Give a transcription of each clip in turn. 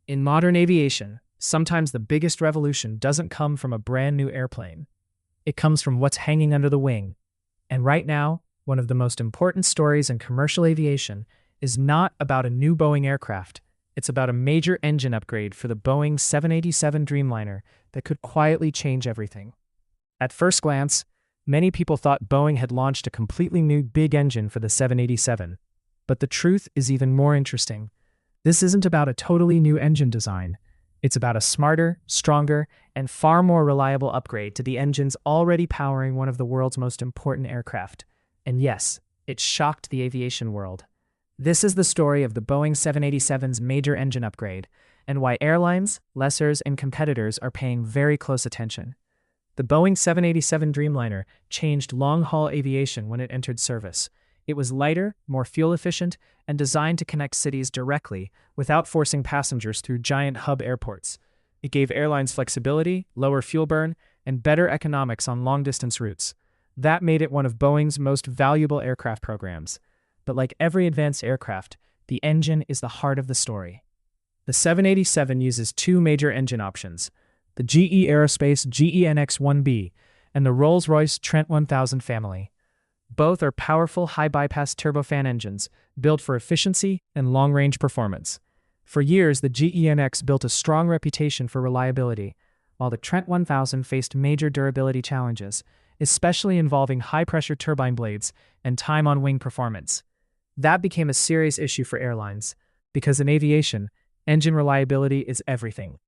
In modern aviation, sometimes the biggest revolution doesn't come from a brand new airplane. It comes from what's hanging under the wing. And right now, one of the most important stories in commercial aviation is not about a new Boeing aircraft. It's about a major engine upgrade for the Boeing 787 Dreamliner that could quietly change everything. At first glance, many people thought Boeing had launched a completely new big engine for the 787. But the truth is even more interesting. This isn't about a totally new engine design. It's about a smarter, stronger, and far more reliable upgrade to the engines already powering one of the world's most important aircraft. And yes, it shocked the aviation world. This is the story of the Boeing 787's major engine upgrade, and why airlines, lessors, and competitors are paying very close attention. The Boeing 787 Dreamliner changed long-haul aviation when it entered service. It was lighter, more fuel-efficient, and designed to connect cities directly without forcing passengers through giant hub airports. It gave airlines flexibility, lower fuel burn, and better economics on long-distance routes. That made it one of Boeing's most valuable aircraft programs. But like every advanced aircraft, the engine is the heart of the story. The 787 uses two major engine options, the GE Aerospace GEnx 1B and the Rolls-Royce Trent 1000 family. Both are powerful high-bypass turbofan engines built for efficiency and long-range performance. For years, the GEnx built a strong reputation for reliability, while the Trent 1000 faced major durability challenges, especially involving high-pressure turbine blades and time-on-wing performance. That became a serious issue for airlines, because in aviation, engine reliability is everything.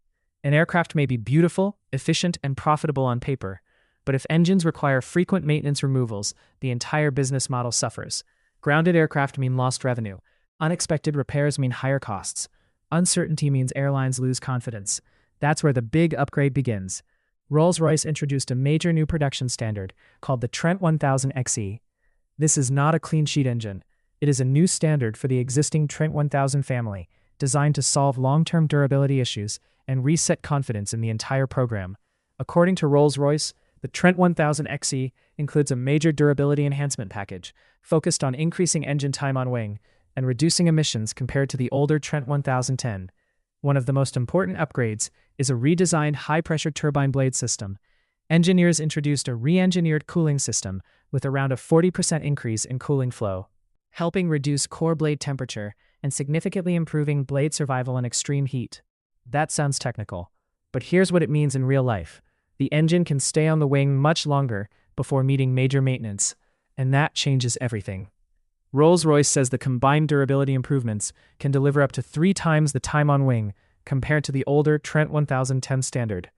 An aircraft may be beautiful, efficient, and profitable on paper, but if engines require frequent maintenance removals, the entire business model suffers. Grounded aircraft mean lost revenue. Unexpected repairs mean higher costs. Uncertainty means airlines lose confidence. That's where the big upgrade begins. Rolls-Royce introduced a major new production standard called the Trent 1000 XE. This is not a clean sheet engine. It is a new standard for the existing Trent 1000 family, designed to solve long-term durability issues and reset confidence in the entire program. According to Rolls-Royce, the Trent 1000 XE includes a major durability enhancement package focused on increasing engine time on wing and reducing emissions compared to the older Trent 1010. One of the most important upgrades is a redesigned high-pressure turbine blade system. Engineers introduced a re-engineered cooling system with around a 40% increase in cooling flow, helping reduce core blade temperature and significantly improving blade survival in extreme heat. That sounds technical, but here's what it means in real life. The engine can stay on the wing much longer before needing major maintenance, and that changes everything. Rolls-Royce says the combined durability improvements can deliver up to 3 times the time on wing compared to the older Trent 1010 standard.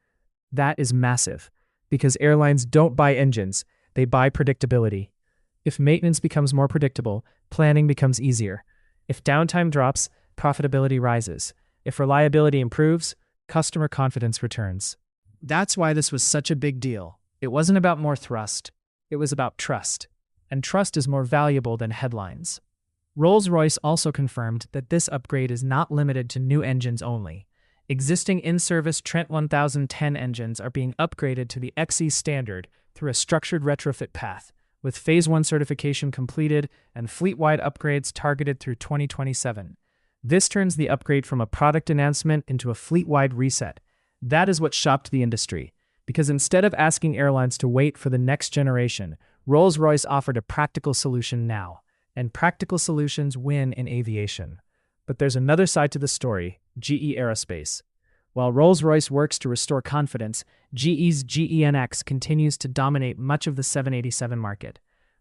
That is massive, because airlines don't buy engines, they buy predictability. If maintenance becomes more predictable, planning becomes easier. If downtime drops, profitability rises. If reliability improves, customer confidence returns. That's why this was such a big deal. It wasn't about more thrust. It was about trust. And trust is more valuable than headlines. Rolls-Royce also confirmed that this upgrade is not limited to new engines only. Existing in-service Trent 1010 engines are being upgraded to the XE standard through a structured retrofit path, with Phase 1 certification completed and fleet-wide upgrades targeted through 2027. This turns the upgrade from a product announcement into a fleet-wide reset. That is what shocked the industry, because instead of asking airlines to wait for the next generation, Rolls-Royce offered a practical solution now, and practical solutions win in aviation. But there's another side to the story, GE Aerospace. While Rolls-Royce works to restore confidence, GE's GEnx continues to dominate much of the 787 market.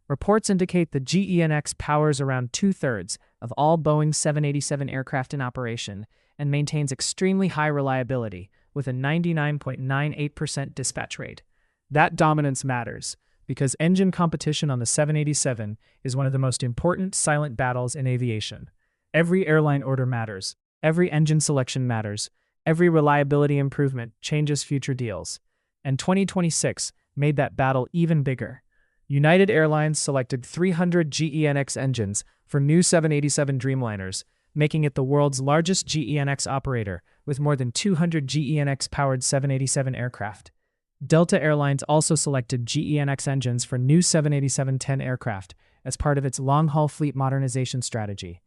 Reports indicate the GEnx powers around 2/3 of all Boeing 787 aircraft in operation and maintains extremely high reliability, with a 99.98% dispatch rate. That dominance matters, because engine competition on the 787 is one of the most important silent battles in aviation. Every airline order matters, every engine selection matters, every reliability improvement changes future deals. And 2026 made that battle even bigger. United Airlines selected 300 GEnx engines for new 787 Dreamliners, making it the world's largest GEnx operator with more than 200 GEnx-powered 787 aircraft. Delta Airlines also selected GEnx engines for new 787-10 aircraft as part of its long-haul fleet modernization strategy.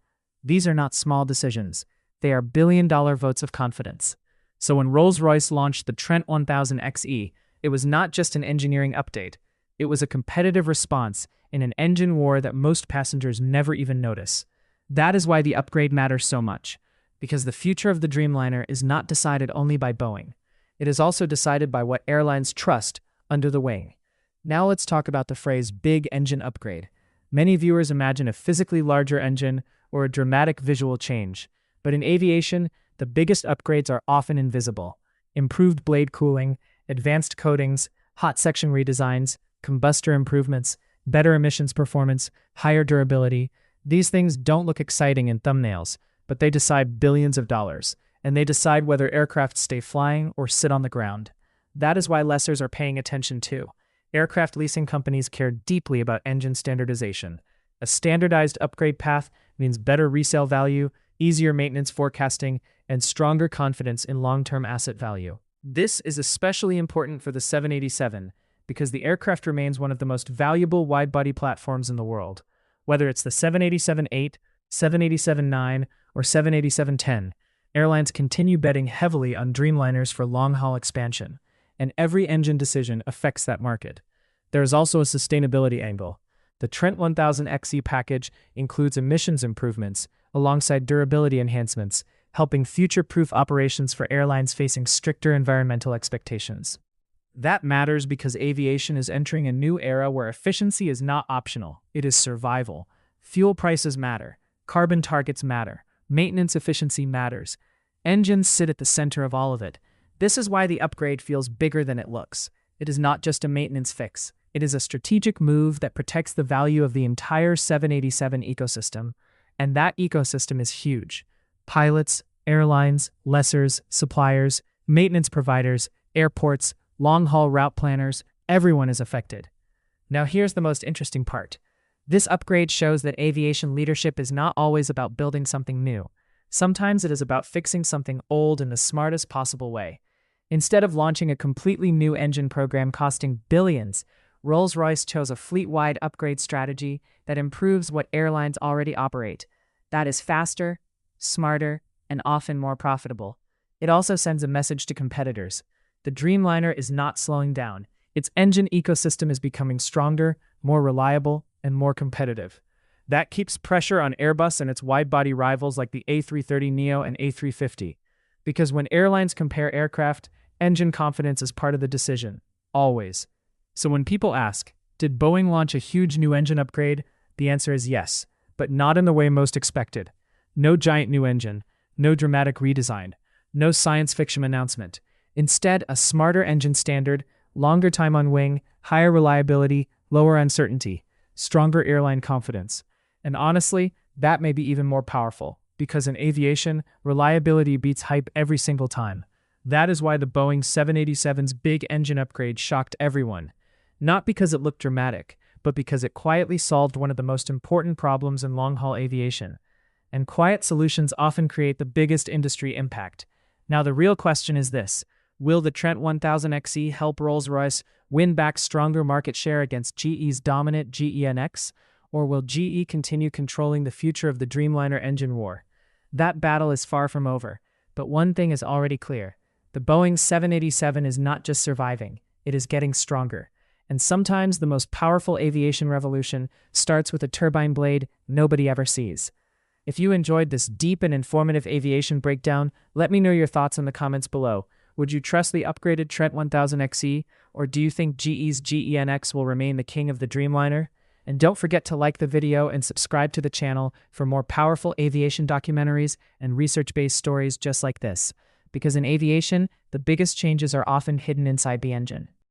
These are not small decisions. They are billion-dollar votes of confidence. So when Rolls-Royce launched the Trent 1000 XE, it was not just an engineering update. It was a competitive response in an engine war that most passengers never even notice. That is why the upgrade matters so much, because the future of the Dreamliner is not decided only by Boeing. It is also decided by what airlines trust under the wing. Now let's talk about the phrase big engine upgrade. Many viewers imagine a physically larger engine or a dramatic visual change, but in aviation, the biggest upgrades are often invisible. Improved blade cooling, advanced coatings, hot section redesigns, combustor improvements, better emissions performance, higher durability. These things don't look exciting in thumbnails, but they decide billions of dollars, and they decide whether aircraft stay flying or sit on the ground. That is why lessors are paying attention too. Aircraft leasing companies care deeply about engine standardization. A standardized upgrade path means better resale value, easier maintenance forecasting, and stronger confidence in long-term asset value. This is especially important for the 787 because the aircraft remains one of the most valuable wide-body platforms in the world. Whether it's the 787-8, 787-9, or 787-10, airlines continue betting heavily on Dreamliners for long-haul expansion, and every engine decision affects that market. There is also a sustainability angle. The Trent 1000 XE package includes emissions improvements alongside durability enhancements, helping future-proof operations for airlines facing stricter environmental expectations. That matters because aviation is entering a new era where efficiency is not optional, it is survival. Fuel prices matter, carbon targets matter, maintenance efficiency matters. Engines sit at the center of all of it. This is why the upgrade feels bigger than it looks. It is not just a maintenance fix. It is a strategic move that protects the value of the entire 787 ecosystem, and that ecosystem is huge. Pilots, airlines, lessors, suppliers, maintenance providers, airports, long-haul route planners, everyone is affected. Now here's the most interesting part. This upgrade shows that aviation leadership is not always about building something new. Sometimes it is about fixing something old in the smartest possible way. Instead of launching a completely new engine program costing billions, Rolls-Royce chose a fleet-wide upgrade strategy that improves what airlines already operate. That is faster, smarter, and often more profitable. It also sends a message to competitors. The Dreamliner is not slowing down. Its engine ecosystem is becoming stronger, more reliable, and more competitive. That keeps pressure on Airbus and its wide-body rivals like the A330neo and A350. Because when airlines compare aircraft, engine confidence is part of the decision. Always. So when people ask, did Boeing launch a huge new engine upgrade? The answer is yes, but not in the way most expected. No giant new engine, no dramatic redesign, no science fiction announcement. Instead, a smarter engine standard, longer time on wing, higher reliability, lower uncertainty, stronger airline confidence. And honestly, that may be even more powerful, because in aviation, reliability beats hype every single time. That is why the Boeing 787's big engine upgrade shocked everyone. Not because it looked dramatic, but because it quietly solved one of the most important problems in long-haul aviation. And quiet solutions often create the biggest industry impact. Now the real question is this. Will the Trent 1000 XE help Rolls-Royce win back stronger market share against GE's dominant GEnx? Or will GE continue controlling the future of the Dreamliner engine war? That battle is far from over, but one thing is already clear. The Boeing 787 is not just surviving, it is getting stronger. And sometimes the most powerful aviation revolution starts with a turbine blade nobody ever sees. If you enjoyed this deep and informative aviation breakdown, let me know your thoughts in the comments below. Would you trust the upgraded Trent 1000 XE, or do you think GE's GEnx will remain the king of the Dreamliner? And don't forget to like the video and subscribe to the channel for more powerful aviation documentaries and research-based stories just like this. Because in aviation, the biggest changes are often hidden inside the engine.